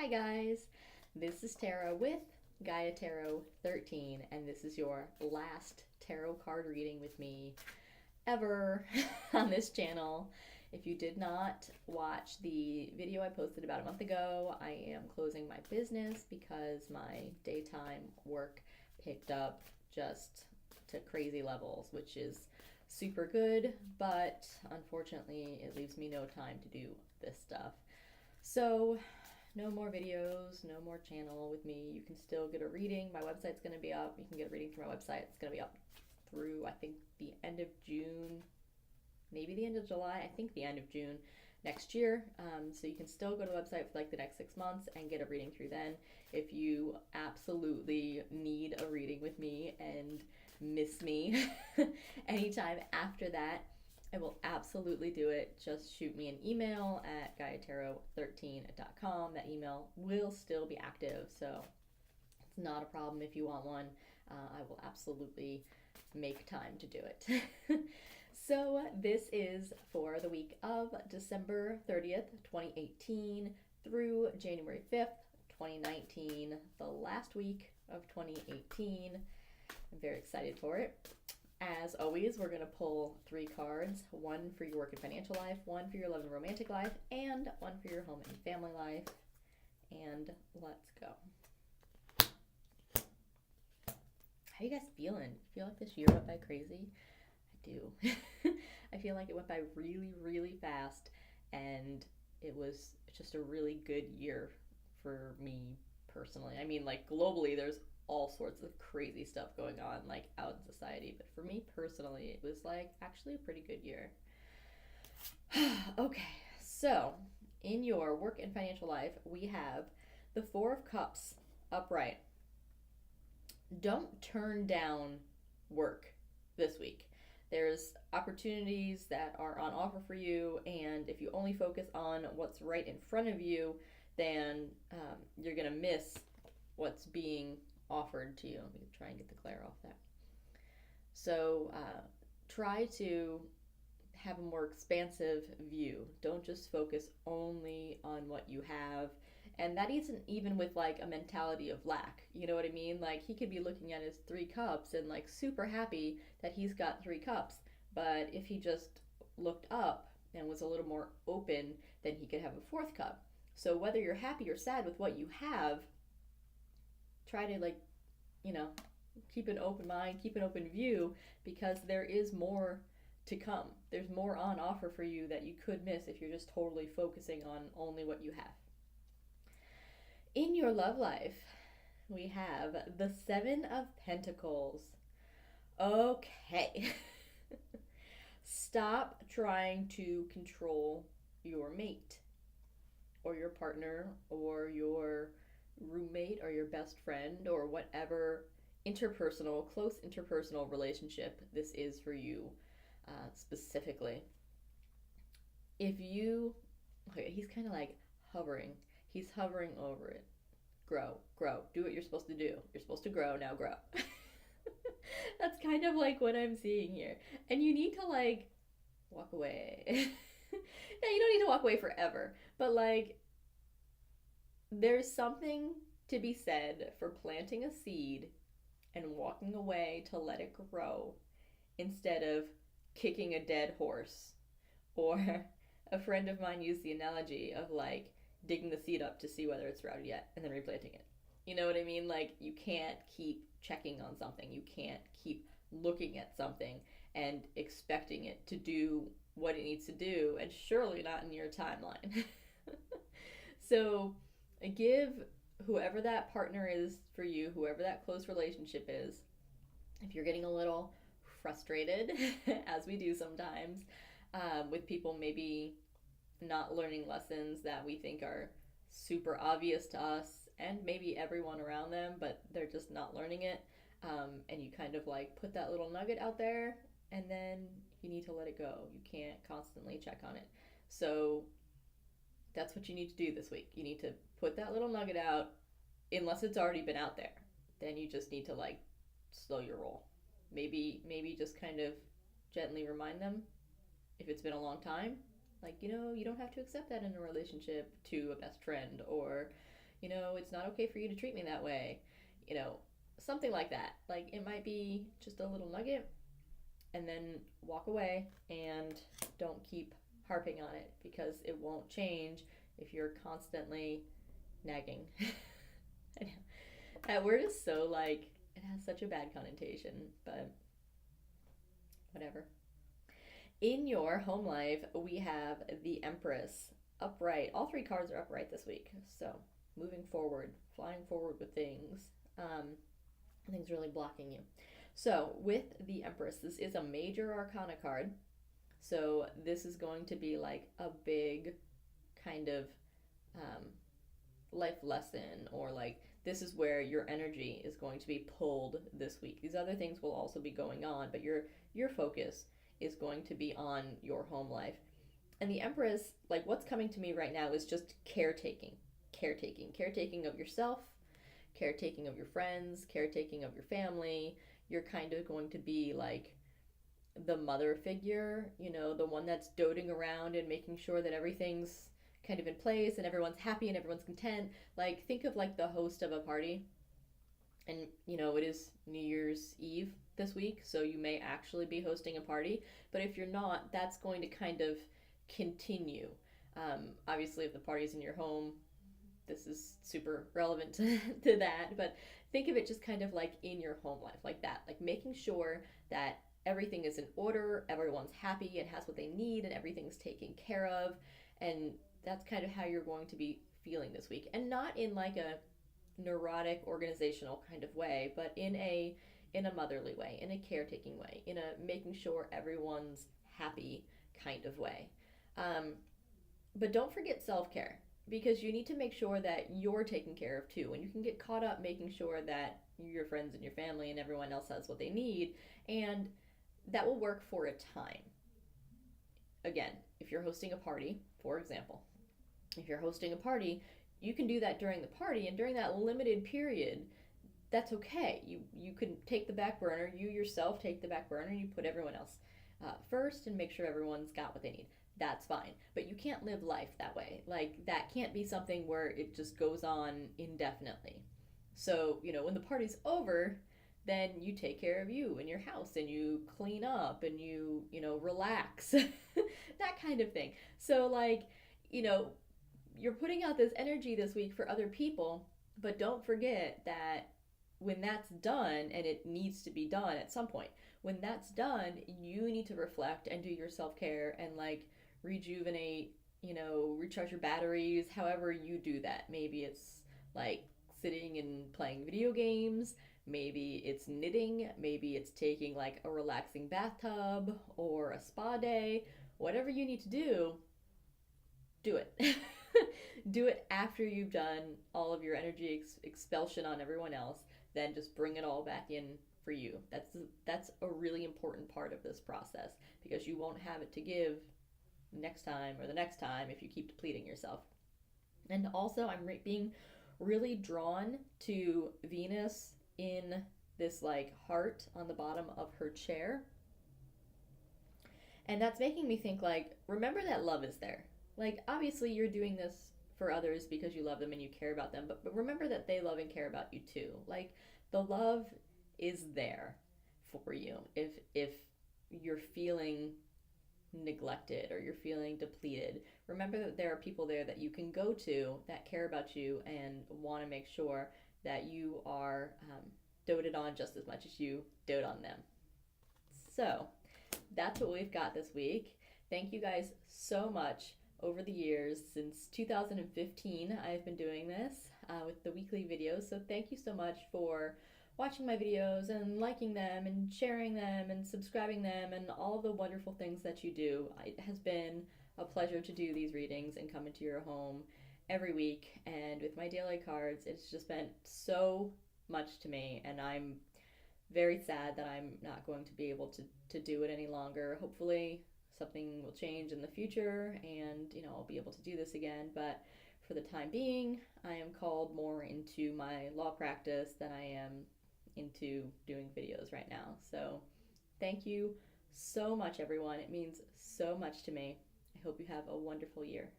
Hi guys, this is Tara with Gaia Tarot 13, and this is your last tarot card reading with me ever on this channel. If you did not watch the video I posted about a month ago, I am closing my business because my daytime work picked up just to crazy levels, which is super good, but unfortunately it leaves me no time to do this stuff. So no more videos, no more channel with me. You can still get a reading. My website's going to be up. You can get a reading through my website. It's going to be up through, I think, the end of June, maybe the end of July. I think the end of June next year. So you can still go to the website for like the next 6 months and get a reading through then. If you absolutely need a reading with me and miss me anytime after that, I will absolutely do it. Just shoot me an email at gaiatarot13.com. That email will still be active, so it's not a problem if you want one. I will absolutely make time to do it. So this is for the week of December 30th, 2018 through January 5th, 2019, the last week of 2018. I'm very excited for it. As always, we're going to pull 3 cards, one for your work and financial life, one for your love and romantic life, and one for your home and family life. And let's go. How you guys feeling? Feel like this year went by crazy? I do. I feel like it went by really, really fast, and it was just a really good year for me personally. I mean, like globally, there's all sorts of crazy stuff going on like out in society, but for me personally it was like actually a pretty good year. Okay, so in your work and financial life we have the 4 of Cups upright. Don't turn down work this week. There's opportunities that are on offer for you, and if you only focus on what's right in front of you, then you're gonna miss what's being offered to you. Let me try and get the glare off that. So try to have a more expansive view. Don't just focus only on what you have. And that isn't even with like a mentality of lack. You know what I mean? Like he could be looking at his 3 cups and like super happy that he's got 3 cups. But if he just looked up and was a little more open, then he could have a 4th cup. So whether you're happy or sad with what you have, try to keep an open mind, keep an open view, because there is more to come. There's more on offer for you that you could miss if you're just totally focusing on only what you have. In your love life, we have the 7 of Pentacles. Okay. Stop trying to control your mate or your partner or your roommate or your best friend or whatever close interpersonal relationship this is for you specifically. If you, okay, he's kind of like hovering. He's hovering over it. Grow, do what you're supposed to do. You're supposed to grow, now grow. That's kind of like what I'm seeing here. And you need to like walk away. Now, you don't need to walk away forever, but like there's something to be said for planting a seed and walking away to let it grow instead of kicking a dead horse. Or a friend of mine used the analogy of like digging the seed up to see whether it's sprouted yet and then replanting it. You know what I mean? Like you can't keep checking on something. You can't keep looking at something and expecting it to do what it needs to do, and surely not in your timeline. So give whoever that partner is for you, whoever that close relationship is, if you're getting a little frustrated, as we do sometimes, with people maybe not learning lessons that we think are super obvious to us and maybe everyone around them, but they're just not learning it, and you kind of like put that little nugget out there and then you need to let it go. You can't constantly check on it. So that's what you need to do this week. You need to put that little nugget out, unless it's already been out there. Then you just need to like slow your roll. Maybe just kind of gently remind them if it's been a long time, like, you don't have to accept that in a relationship to a best friend, or It's not okay for you to treat me that way. You know, something like that. Like it might be just a little nugget, and then walk away and don't keep harping on it because it won't change if you're constantly nagging. That word is so like, it has such a bad connotation, but whatever. In your home life, we have the Empress upright. All three cards are upright this week. So moving forward, flying forward with things. Things really blocking you. So with the Empress, this is a major arcana card. So this is going to be like a big kind of um, life lesson, or like this is where your energy is going to be pulled this week. These other things will also be going on, but your focus is going to be on your home life. And the Empress, like what's coming to me right now is just caretaking. Caretaking of yourself, caretaking of your friends, caretaking of your family. You're kind of going to be like the mother figure, the one that's doting around and making sure that everything's kind of in place and everyone's happy and everyone's content. Like think of like the host of a party, and it is New Year's Eve this week, so you may actually be hosting a party, but if you're not, that's going to kind of continue. Obviously if the party's in your home, this is super relevant to that, but think of it just kind of like in your home life, like that, like making sure that everything is in order, everyone's happy and has what they need, and everything's taken care of. And that's kind of how you're going to be feeling this week, and not in like a neurotic organizational kind of way, but in a motherly way, in a caretaking way, in a making sure everyone's happy kind of way. um, but don't forget self-care, because you need to make sure that you're taken care of too, and you can get caught up making sure that your friends and your family and everyone else has what they need, and that will work for a time. Again, if you're hosting a party, for example, if you're hosting a party, you can do that during the party, and during that limited period, that's okay. You can take the back burner, you yourself take the back burner, and you put everyone else first and make sure everyone's got what they need. That's fine. But you can't live life that way. Like, that can't be something where it just goes on indefinitely. So, when the party's over, then you take care of you and your house, and you clean up, and relax. That kind of thing. So, like, you know, you're putting out this energy this week for other people, but don't forget that when that's done, and it needs to be done at some point, when that's done, you need to reflect and do your self-care and like rejuvenate, recharge your batteries, however you do that. Maybe it's like sitting and playing video games, maybe it's knitting, maybe it's taking like a relaxing bathtub or a spa day. Whatever you need to do it. Do it after you've done all of your energy expulsion on everyone else. Then just bring it all back in for you. That's a really important part of this process, because you won't have it to give next time or the next time if you keep depleting yourself. And also, I'm being really drawn to Venus in this like heart on the bottom of her chair. And that's making me think, like, remember that love is there. Like, obviously, you're doing this for others because you love them and you care about them, but remember that they love and care about you too. Like, the love is there for you if you're feeling neglected or you're feeling depleted. Remember that there are people there that you can go to that care about you and want to make sure that you are doted on just as much as you dote on them. So that's what we've got this week. Thank you guys so much. Over the years, since 2015, I've been doing this with the weekly videos. So thank you so much for watching my videos and liking them and sharing them and subscribing them and all the wonderful things that you do. It has been a pleasure to do these readings and come into your home every week. And with my daily cards, it's just meant so much to me. And I'm very sad that I'm not going to be able to do it any longer. Hopefully something will change in the future, and I'll be able to do this again. But for the time being, I am called more into my law practice than I am into doing videos right now. So thank you so much, everyone. It means so much to me. I hope you have a wonderful year.